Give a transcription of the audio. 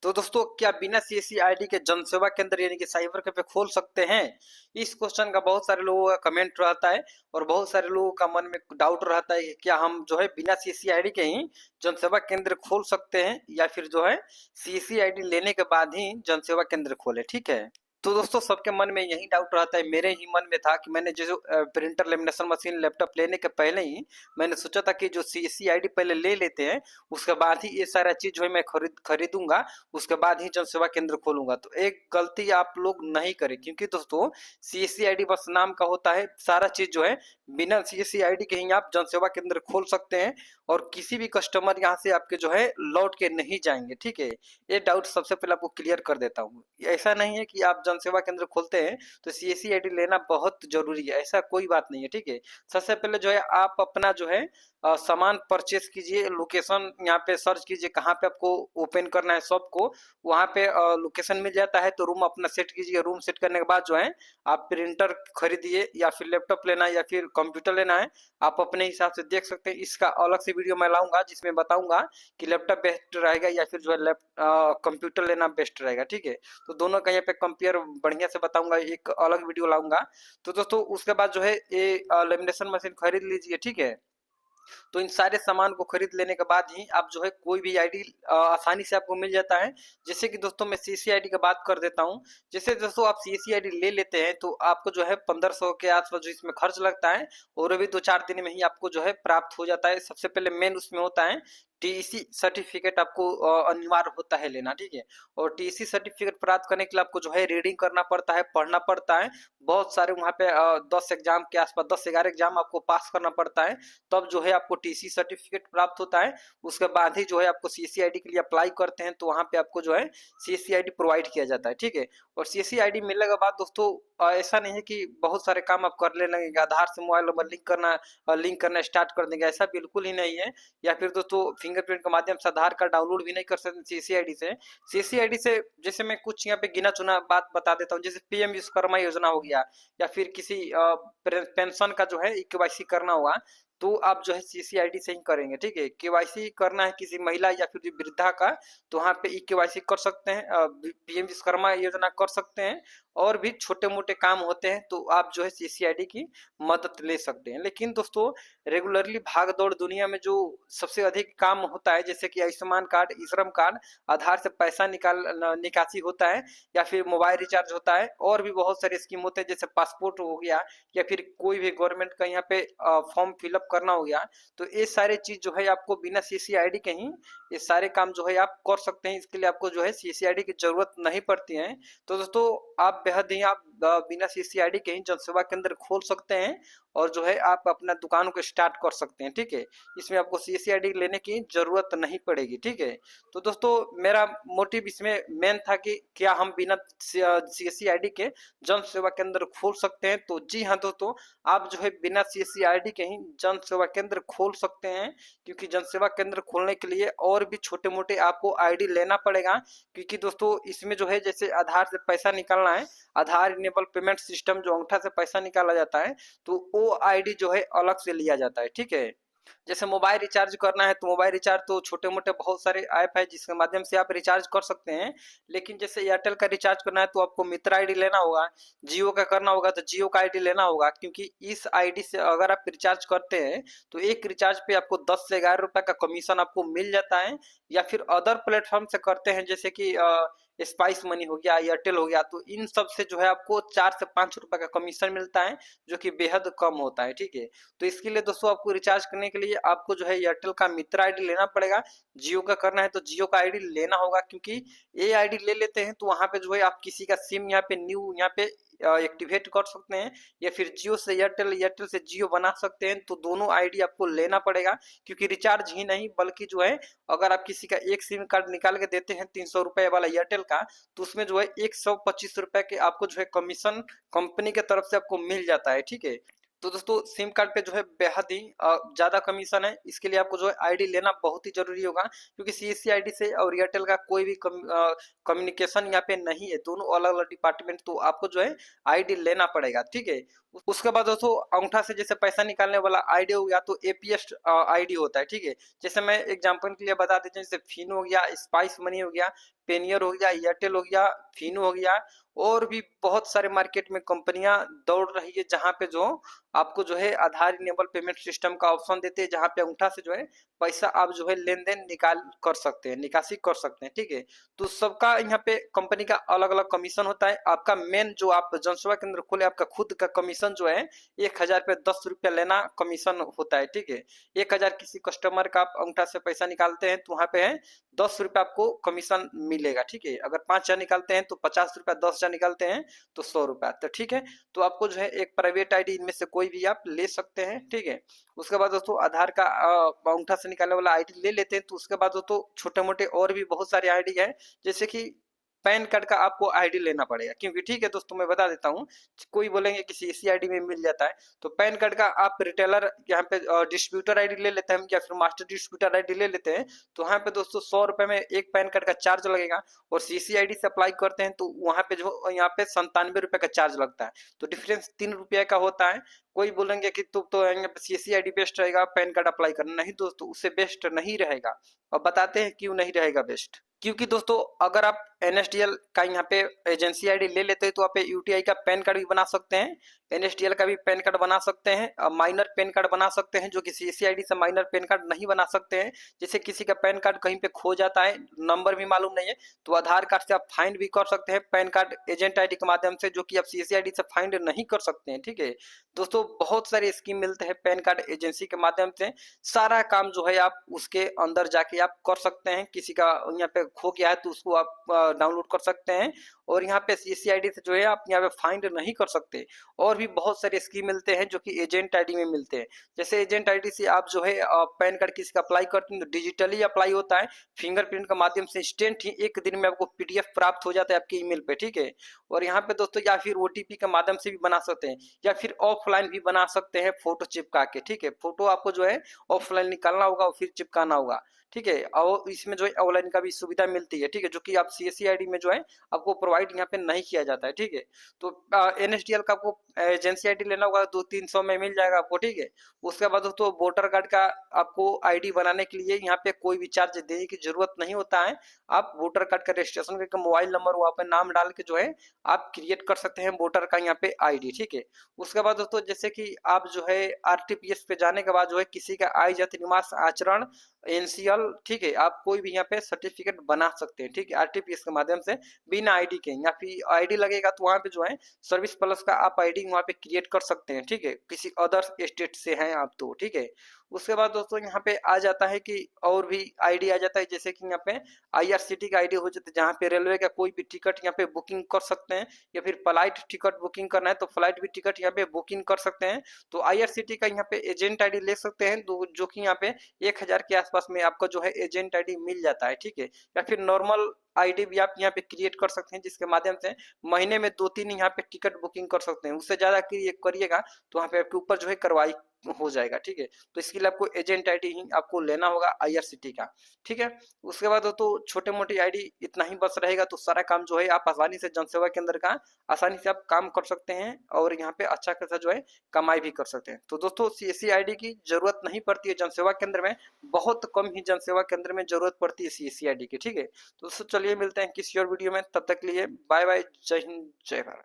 तो दोस्तों क्या बिना सीएससी आईडी के जनसेवा केंद्र यानी कि साइबर कैफे खोल सकते हैं? इस क्वेश्चन का बहुत सारे लोगों का कमेंट रहता है और बहुत सारे लोगों का मन में डाउट रहता है कि क्या हम जो है बिना सीएससी आईडी के ही जनसेवा केंद्र खोल सकते हैं या फिर जो है सीएससी आईडी लेने के बाद ही जनसेवा केंद्र खोले। ठीक है, तो दोस्तों सबके मन में यही डाउट रहता है, मेरे ही मन में था कि मैंने जो प्रिंटर लेमिनेशन मशीन लैपटॉप लेने के पहले ही मैंने सोचा था कि जो सीएससी आईडी पहले ले लेते हैं, उसके बाद ही ये सारा चीज जो है मैं खरीदूंगा, उसके बाद ही जन सेवा केंद्र खोलूंगा। तो एक गलती आप लोग नहीं करें, क्योंकि दोस्तों सीएससी आईडी बस नाम का होता है, सारा चीज जो है बिना सीएससी आईडी के ही आप जन सेवा केंद्र खोल सकते हैं और किसी भी कस्टमर यहाँ से आपके जो है लौट के नहीं जाएंगे। ठीक है, ये डाउट सबसे पहले आपको क्लियर कर देता हूँ। ऐसा नहीं है कि आप जन सेवा केंद्र खोलते हैं तो सीएससी आईडी लेना बहुत जरूरी है, ऐसा कोई बात नहीं है। ठीक है, सबसे पहले जो है आप अपना जो है सामान परचेस कीजिए, लोकेशन यहाँ पे सर्च कीजिए कहाँ पे आपको ओपन करना है शॉप को, वहाँ पे लोकेशन मिल जाता है तो रूम अपना सेट कीजिए। रूम सेट करने के बाद जो है आप प्रिंटर खरीदिए या फिर लैपटॉप लेना है या फिर कंप्यूटर लेना है, आप अपने हिसाब से देख सकते हैं। इसका अलग से वीडियो मैं लाऊंगा जिसमें बताऊंगा कि लैपटॉप बेस्ट रहेगा या फिर जो है कंप्यूटर लेना बेस्ट रहेगा। ठीक है, तो दोनों का यहाँ पे कंपेयर बढ़िया से बताऊंगा, एक अलग वीडियो लाऊंगा। तो दोस्तों उसके बाद जो है ये लेमिनेशन मशीन खरीद लीजिए। ठीक है, तो इन सारे सामान को खरीद लेने के बाद ही आप जो है कोई भी आईडी आसानी से आपको मिल जाता है। जैसे कि दोस्तों मैं सीसी आईडी की बात कर देता हूँ। जैसे दोस्तों आप सीसी आईडी ले लेते हैं तो आपको जो है 1500 के आसपास जो इसमें खर्च लगता है और अभी 2-4 दिन में ही आपको जो है प्राप्त हो जाता है। सबसे पहले मेन उसमें होता है टीसी सर्टिफिकेट, आपको अनिवार्य होता है लेना। ठीक है, और टीसी सर्टिफिकेट प्राप्त करने के लिए आपको जो है रीडिंग करना पड़ता है, पढ़ना पड़ता है, बहुत सारे वहाँ पे 10 एग्जाम के आसपास 10-11 एग्जाम आपको पास करना पड़ता है, तब जो है आपको टीसी सर्टिफिकेट प्राप्त होता है। उसके बाद ही जो है आपको सीएससी आईडी के लिए अप्लाई करते हैं तो वहाँ पे आपको जो है सीएससी आईडी प्रोवाइड किया जाता है। ठीक है, और सीएससी आईडी मिलने के बाद दोस्तों ऐसा नहीं है कि बहुत सारे काम आप करने लगेंगे, आधार से मोबाइल नंबर लिंक करना स्टार्ट कर देंगे, ऐसा बिल्कुल ही नहीं है। या फिर दोस्तों फिंगरप्रिंट के माध्यम से आधार कार्ड डाउनलोड भी नहीं कर सकते सीएससी आईडी से। सीएससी आईडी से जैसे मैं कुछ यहाँ पे गिना चुना बात बता देता हूँ, जैसे पीएम विश्वकर्मा योजना हो गया या फिर किसी पेंशन का जो है केवाईसी करना होगा तो आप जो है सीसी आईडी से ही करेंगे। ठीक है, केवाईसी करना है किसी महिला या फिर वृद्धा का तो वहाँ पे ई केवाईसी कर सकते हैं, पीएम विश्वकर्मा योजना कर सकते हैं, और भी छोटे मोटे काम होते हैं तो आप जो है सीसी आईडी की मदद ले सकते हैं। लेकिन दोस्तों रेगुलरली भाग दौड़ दुनिया में जो सबसे अधिक काम होता है, जैसे कि आयुष्मान कार्ड, ई श्रम कार्ड, आधार से पैसा निकासी होता है या फिर मोबाइल रिचार्ज होता है, और भी बहुत सारे स्कीम होते हैं जैसे पासपोर्ट हो गया या फिर कोई भी गवर्नमेंट का यहाँ पे फॉर्म फिलअप करना हो गया। तो ये सारे चीज जो है आपको बिना सीसी आईडी के ही ये सारे काम जो है आप कर सकते हैं, इसके लिए आपको जो है सीसी आईडी की जरूरत नहीं पड़ती है। तो दोस्तों आप बेहद ही आप बिना सीसी आईडी के ही जनसेवा केंद्र खोल सकते हैं और जो है आप अपना दुकान को स्टार्ट कर सकते हैं। ठीक है, इसमें आपको सीसी आईडी लेने की जरूरत नहीं पड़ेगी। ठीक है, तो दोस्तों मेरा मोटिव इसमें मेन था कि क्या हम बिना सीएससी आईडी के जन सेवा केंद्र खोल सकते हैं। तो जी हाँ दोस्तों, आप जो है बिना सीएससी आईडी के ही जन सेवा केंद्र खोल सकते हैं, क्योंकि जन सेवा केंद्र खोलने के लिए और भी छोटे मोटे आपको आईडी लेना पड़ेगा। क्योंकि दोस्तों इसमें जो है जैसे आधार से पैसा निकालना है, आधार इनेबल पेमेंट सिस्टम जो अंगूठा से पैसा निकाला जाता है तो वो आईडी जो है अलग से लिया जाता है। ठीक है, जैसे मोबाइल रिचार्ज करना है तो मोबाइल रिचार्ज तो छोटे मोटे बहुत सारे ऐप है जिसके माध्यम से आप रिचार्ज कर सकते हैं। लेकिन जैसे एयरटेल का रिचार्ज करना है तो आपको मित्र आईडी लेना होगा, जियो का करना होगा तो जियो का आईडी लेना होगा, क्योंकि इस आईडी से अगर आप रिचार्ज करते हैं तो एक रिचार्ज पे आपको 10 से 11 रुपए का कमीशन आपको मिल जाता है। या फिर अदर प्लेटफॉर्म से करते हैं जैसे कि स्पाइस मनी हो गया, एयरटेल हो गया, तो इन सब से जो है आपको 4 से 5 रुपए का कमीशन मिलता है, जो कि बेहद कम होता है। ठीक है, तो इसके लिए दोस्तों आपको रिचार्ज करने के लिए आपको जो है एयरटेल का मित्र आईडी लेना पड़ेगा, जियो का करना है तो जियो का आईडी लेना होगा, क्योंकि ये आईडी ले लेते हैं तो वहां पे जो है आप किसी का सिम यहाँ पे न्यू यहाँ पे एक्टिवेट कर सकते हैं, या फिर जियो से एयरटेल, एयरटेल से जियो बना सकते हैं। तो दोनों आईडी आपको लेना पड़ेगा, क्योंकि रिचार्ज ही नहीं बल्कि जो है अगर आप किसी का एक सिम कार्ड निकाल के देते हैं 300 रुपए वाला एयरटेल का, तो उसमें जो है 125 रुपए के आपको जो है कमीशन कंपनी के तरफ से आपको मिल जाता है। ठीक है, तो दोस्तों सिम कार्ड पे जो है बेहद ही ज्यादा कमीशन है, इसके लिए आपको जो है आईडी लेना बहुत ही जरूरी होगा, क्योंकि सीएससी आईडी से और एयरटेल का कोई भी कम्युनिकेशन यहाँ पे नहीं है, दोनों अलग अलग डिपार्टमेंट, तो आपको जो है आईडी लेना पड़ेगा। ठीक है, उसके बाद दोस्तों अंगूठा से जैसे पैसा निकालने वाला आईडी हो गया तो एपीएस आईडी होता है, ठीक है। जैसे मैं एग्जांपल के लिए बता देते हैं, जैसे फिनो हो गया, स्पाइस मनी हो गया, पेनियर हो गया, एयरटेल हो गया, फिनो हो गया, और भी बहुत सारे मार्केट में कंपनियां दौड़ रही है जहां पे जो आपको जो है आधार इनेबल पेमेंट सिस्टम का ऑप्शन देते हैं, जहां पे अंगूठा से जो है पैसा आप जो है लेन देन निकाल कर सकते हैं, निकासी कर सकते हैं, ठीक है। तो सबका यहाँ पे कंपनी का अलग अलग कमीशन होता है। आपका मेन जो आप जनसेवा केंद्र खोले, आपका खुद का कमीशन जो है 1,000 पे 10 रुपया लेना कमीशन होता है, ठीक है। 1,000 किसी कस्टमर का आप अंगूठा से पैसा निकालते हैं तो वहां पे है 10 रुपया आपको कमीशन मिलेगा, ठीक है। अगर 5,000 निकालते हैं तो 50 रुपया, 10,000 निकालते हैं तो 100 रुपया, तो ठीक है। तो आपको जो है एक प्राइवेट आईडी इनमें से कोई भी आप ले सकते हैं, ठीक है। उसके बाद दोस्तों आधार का अंगूठा से निकालने वाला आईडी ले लेते हैं, तो उसके बाद दोस्तों छोटे मोटे और भी बहुत सारे आईडी है, जैसे कि पैन कार्ड का आपको आईडी लेना पड़ेगा, क्योंकि ठीक है दोस्तों मैं बता देता हूँ, कोई बोलेंगे कि सीसी आईडी में मिल जाता है, तो पैन कार्ड का आप रिटेलर यहाँ पे डिस्ट्रीब्यूटर आईडी ले लेते हैं या फिर मास्टर डिस्ट्रीब्यूटर आईडी ले लेते हैं, तो वहाँ पे दोस्तों 100 रुपए में एक पैन कार्ड का चार्ज लगेगा, और सीसी आईडी से अप्लाई करते हैं तो वहाँ पे जो यहाँ पे 97 रुपए का चार्ज लगता है, तो डिफरेंस 3 रुपये का होता है। कोई बोलेंगे कि तुम तो सीसी आईडी बेस्ट रहेगा पैन कार्ड अप्लाई करना, नहीं दोस्तों उससे बेस्ट नहीं रहेगा, और बताते हैं क्यों नहीं रहेगा बेस्ट। क्योंकि दोस्तों अगर आप एनएसडीएल का यहाँ पे एजेंसी आईडी ले लेते हैं तो आप यूटीआई का पैन कार्ड भी बना सकते हैं, एनएसडीएल का भी पैन कार्ड बना सकते हैं, माइनर पैन कार्ड बना सकते हैं, जो कि सीसी आईडी से माइनर पैन कार्ड नहीं बना सकते हैं। जैसे किसी का पैन कार्ड कहीं पे खो जाता है, नंबर भी मालूम नहीं है, तो आधार कार्ड से आप फाइंड भी कर सकते हैं पैन कार्ड एजेंट आईडी के माध्यम से, जो कि आप सीसी आईडी से फाइंड नहीं कर सकते हैं, ठीक है। दोस्तों बहुत सारे स्कीम मिलते हैं पैन कार्ड एजेंसी के माध्यम से, सारा काम जो है आप उसके अंदर जाके आप कर सकते हैं। किसी का यहाँ पे खो गया है तो उसको आप डाउनलोड कर सकते हैं, और यहाँ पे सीसी आईडी से जो है आप यहाँ पे फाइंड नहीं कर सकते। और भी बहुत सारे स्कीम मिलते हैं जो कि एजेंट आईडी में मिलते हैं। जैसे एजेंट आईडी से आप जो है पैन कार्ड किसी का अप्लाई करते हैं तो डिजिटली अप्लाई होता है, फिंगरप्रिंट के माध्यम से इंस्टेंट ही 1 दिन में आपको पीडीएफ प्राप्त हो जाता है आपके ईमेल पे, ठीक है। और यहाँ पे दोस्तों या फिर ओटीपी के माध्यम से भी बना सकते हैं, या फिर ऑफलाइन भी बना सकते हैं फोटो चिपका के, ठीक है। फोटो आपको जो है ऑफलाइन निकालना होगा और फिर चिपकाना होगा, ठीक है। और इसमें जो है ऑनलाइन का भी सुविधा मिलती है, ठीक है, जो कि आप सीएससी आईडी में जो है आपको प्रोवाइड यहाँ पे नहीं किया जाता है, ठीक है। तो एनएसडीएल का आपको एजेंसी आईडी लेना होगा, 200-300 में मिल जाएगा आपको, ठीक है। उसके बाद दोस्तों वोटर कार्ड का आपको आईडी बनाने के लिए यहाँ पे कोई भी चार्ज देने की जरूरत नहीं होता है। आप वोटर कार्ड का रजिस्ट्रेशन करके मोबाइल नंबर वहाँ पे नाम डाल के जो है आप क्रिएट कर सकते हैं वोटर का यहाँ पे आईडी, ठीक है। उसके बाद दोस्तों जैसे कि आप जो है आरटीपीएस पे जाने के बाद जो है किसी का आय जाति निवास आचरण एनसीएल, ठीक है, आप कोई भी यहाँ पे सर्टिफिकेट बना सकते हैं, ठीक है, आरटीपीएस के माध्यम से बिना आईडी के। या फिर आईडी लगेगा तो वहाँ पे जो है सर्विस प्लस का आप आईडी वहाँ पे क्रिएट कर सकते हैं, ठीक है, किसी अदर स्टेट से हैं आप तो, ठीक है। उसके बाद दोस्तों यहाँ पे आ जाता है कि और भी आईडी आ जाता है, जैसे कि यहाँ पे आईआरसीटी का आईडी हो जाता है, जहाँ पे रेलवे का कोई भी टिकट यहाँ पे बुकिंग कर सकते हैं, या फिर फ्लाइट टिकट बुकिंग करना है तो फ्लाइट भी टिकट यहाँ पे बुकिंग कर सकते हैं। तो आईआरसीटी का यहाँ पे एजेंट आईडी ले सकते हैं, जो कि यहाँ पे 1,000 के आसपास में आपको जो है एजेंट आईडी मिल जाता है, ठीक है। या फिर नॉर्मल आईडी भी आप यहाँ पे क्रिएट कर सकते हैं, जिसके माध्यम से महीने में 2-3 यहाँ पे टिकट बुकिंग कर सकते हैं। उससे ज्यादा करिएगा तो वहाँ पे आपके ऊपर जो है कार्रवाई हो जाएगा, ठीक है। तो इसके लिए आपको एजेंट आईडी ही आपको लेना होगा आईआरसीटी का, ठीक है। उसके बाद तो छोटे मोटे आईडी इतना ही बस रहेगा, तो सारा काम जो है आप आसानी से जनसेवा केंद्र का आसानी से आप काम कर सकते हैं, और यहाँ पे अच्छा खासा जो है कमाई भी कर सकते हैं। तो दोस्तों सीएससी आईडी की जरूरत नहीं पड़ती है जनसेवा केंद्र में, बहुत कम ही जनसेवा केंद्र में जरूरत पड़ती है सीएससी आईडी की, ठीक है। तो दोस्तों चलिए मिलते हैं किसी और वीडियो में, तब तक के लिए बाय बाय, जय हिंद जय भारत।